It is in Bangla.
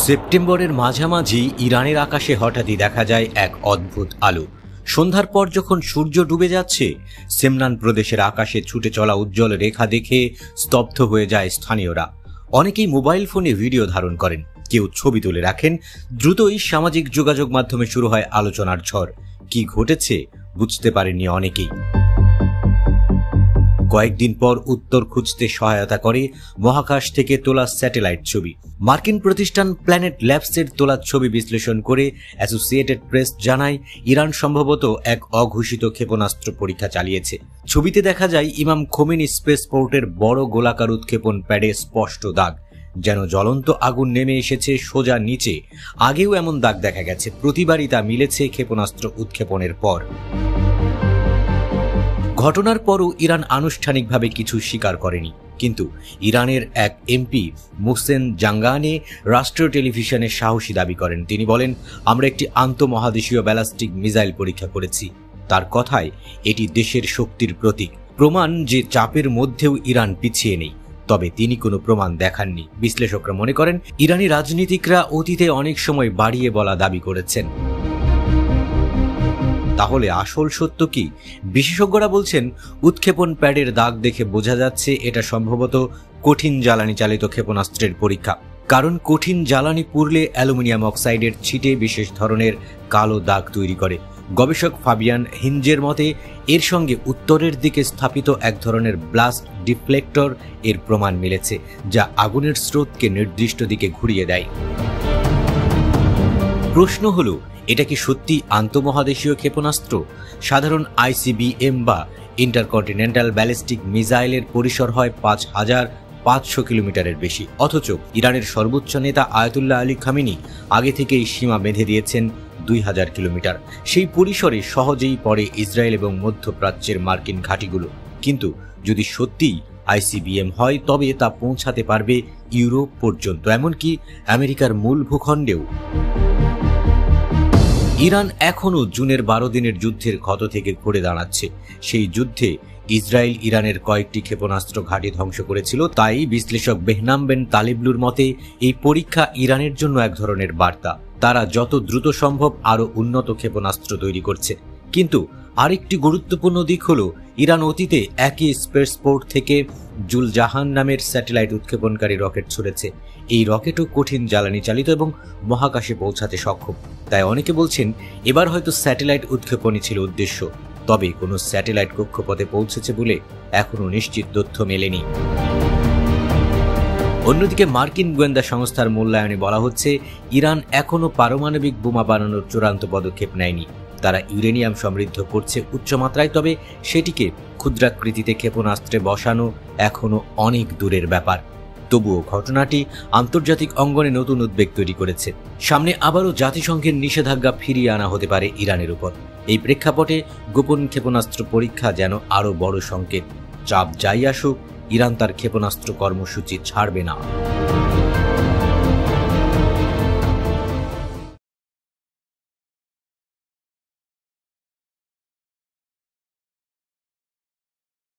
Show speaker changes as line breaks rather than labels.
সেপ্টেম্বরের মাঝামাঝি ইরানের আকাশে হঠাৎই দেখা যায় এক অদ্ভুত আলো। সন্ধ্যার পর যখন সূর্য ডুবে যাচ্ছে, সেমনান প্রদেশের আকাশে ছুটে চলা উজ্জ্বল রেখা দেখে স্তব্ধ হয়ে যায় স্থানীয়রা। অনেকেই মোবাইল ফোনে ভিডিও ধারণ করেন, কেউ ছবি তুলে রাখেন। দ্রুতই সামাজিক যোগাযোগ মাধ্যমে শুরু হয় আলোচনার ঝড়। কি ঘটেছে বুঝতে পারেননি অনেকেই। কয়েকদিন পর উত্তর খুঁজতে সহায়তা করে মহাকাশ থেকে তোলা স্যাটেলাইট ছবি। মার্কিন প্রতিষ্ঠান প্ল্যানেট ল্যাবসের তোলা ছবি বিশ্লেষণ করে অ্যাসোসিয়েটেড প্রেস জানায়, ইরান সম্ভবত এক অঘোষিত ক্ষেপণাস্ত্র পরীক্ষা চালিয়েছে। ছবিতে দেখা যায় ইমাম খোমেনি স্পেসপোর্টের বড় গোলাকার উৎক্ষেপণ প্যাডে স্পষ্ট দাগ, যেন জ্বলন্ত আগুন নেমে এসেছে সোজা নিচে। আগেও এমন দাগ দেখা গেছে, প্রতিবারই তা মিলেছে ক্ষেপণাস্ত্র উৎক্ষেপণের পর। ঘটনার পরও ইরান আনুষ্ঠানিকভাবে কিছু স্বীকার করেনি, কিন্তু ইরানের এক এমপি মোহসেন জাঙ্গানে রাষ্ট্রীয় টেলিভিশনে সাহসী দাবি করেন। তিনি বলেন, আমরা একটি আন্তঃমহাদেশীয় ব্যালিস্টিক মিসাইল পরীক্ষা করেছি। তার কথায় এটি দেশের শক্তির প্রতীক, প্রমাণ যে চাপের মধ্যেও ইরান পিছিয়ে নেই। তবে তিনি কোনো প্রমাণ দেখাননি। বিশ্লেষকরা মনে করেন, ইরানি রাজনীতিকরা অতীতে অনেক সময় বাড়িয়ে বলা দাবি করেছেন। তাহলে আসল সত্য কি? বিশেষজ্ঞরা বলছেন, উৎক্ষেপণ প্যাডের দাগ দেখে বোঝা যাচ্ছে এটা সম্ভবত কঠিন জ্বালানি চালিত ক্ষেপণাস্ত্রের পরীক্ষা। কারণ কঠিন জ্বালানি পুড়লে অ্যালুমিনিয়াম অক্সাইডের ছিটে বিশেষ ধরনের কালো দাগ তৈরি করে। গবেষক ফাবিয়ান হিঞ্জের মতে, এর সঙ্গে উত্তরের দিকে স্থাপিত এক ধরনের ব্লাস্ট ডিফ্লেক্টর এর প্রমাণ মিলেছে, যা আগুনের স্রোতকে নির্দিষ্ট দিকে ঘুরিয়ে দেয়। প্রশ্ন হলো, এটা কি সত্যি আন্তঃমহাদেশীয় ক্ষেপণাস্ত্র? সাধারণ আইসিবিএম বা ইন্টারকন্টিনেন্টাল ব্যালিস্টিক মিসাইলের পরিসর হয় ৫,৫০০ কিলোমিটারের বেশি। অথচ ইরানের সর্বোচ্চ নেতা আয়াতুল্লাহ আলী খামেনি আগে থেকেই সীমা বেঁধে দিয়েছেন ২,০০০ কিলোমিটার। সেই পরিসরে সহজেই পড়ে ইসরায়েল এবং মধ্যপ্রাচ্যের মার্কিন ঘাঁটিগুলো। কিন্তু যদি সত্যিই আইসিবিএম হয়, তবে তা পৌঁছাতে পারবে ইউরোপ পর্যন্ত, এমনকি আমেরিকার মূল ভূখণ্ডেও। ইরান এখনও জুনের ১২ দিনের যুদ্ধের ক্ষত থেকে ঘুরে দাঁড়াচ্ছে। সেই যুদ্ধে ইসরায়েল ইরানের কয়েকটি ক্ষেপণাস্ত্র ঘাঁটি ধ্বংস করেছিল। তাই বিশ্লেষক বেহনাম বেন তালিবলুর মতে, এই পরীক্ষা ইরানের জন্য এক ধরনের বার্তা। তারা যত দ্রুত সম্ভব আরও উন্নত ক্ষেপণাস্ত্র তৈরি করছে। কিন্তু আরেকটি গুরুত্বপূর্ণ দিক হলো, ইরান অতীতে একই স্পেসপোর্ট থেকে জুলজাহান নামের স্যাটেলাইট উৎক্ষেপণকারী রকেট ছুড়েছে। এই রকেটও কঠিন জ্বালানি চালিত এবং মহাকাশে পৌঁছাতে সক্ষম। তাই অনেকে বলছেন, এবার হয়তো স্যাটেলাইট উৎক্ষেপণই ছিল উদ্দেশ্য। তবে কোনো স্যাটেলাইট কক্ষপথে পৌঁছেছে বলে এখনও নিশ্চিত তথ্য মেলেনি। অন্যদিকে মার্কিন গোয়েন্দা সংস্থার মূল্যায়নে বলা হচ্ছে, ইরান এখনও পারমাণবিক বোমা বানানোর চূড়ান্ত পদক্ষেপ নেয়নি। তারা ইউরেনিয়াম সমৃদ্ধ করছে উচ্চমাত্রায়, তবে সেটিকে ক্ষুদ্রাকৃতিতে ক্ষেপণাস্ত্রে বসানো এখনও অনেক দূরের ব্যাপার। তবুও ঘটনাটি আন্তর্জাতিক অঙ্গনে নতুন উদ্বেগ তৈরি করেছে। সামনে আবারও জাতিসংঘের নিষেধাজ্ঞা ফিরিয়ে আনা হতে পারে ইরানের উপর। এই প্রেক্ষাপটে গোপন ক্ষেপণাস্ত্র পরীক্ষা যেন আরও বড় সংকেত। চাপ যাই আসুক, ইরান তার ক্ষেপণাস্ত্র কর্মসূচি ছাড়বে না।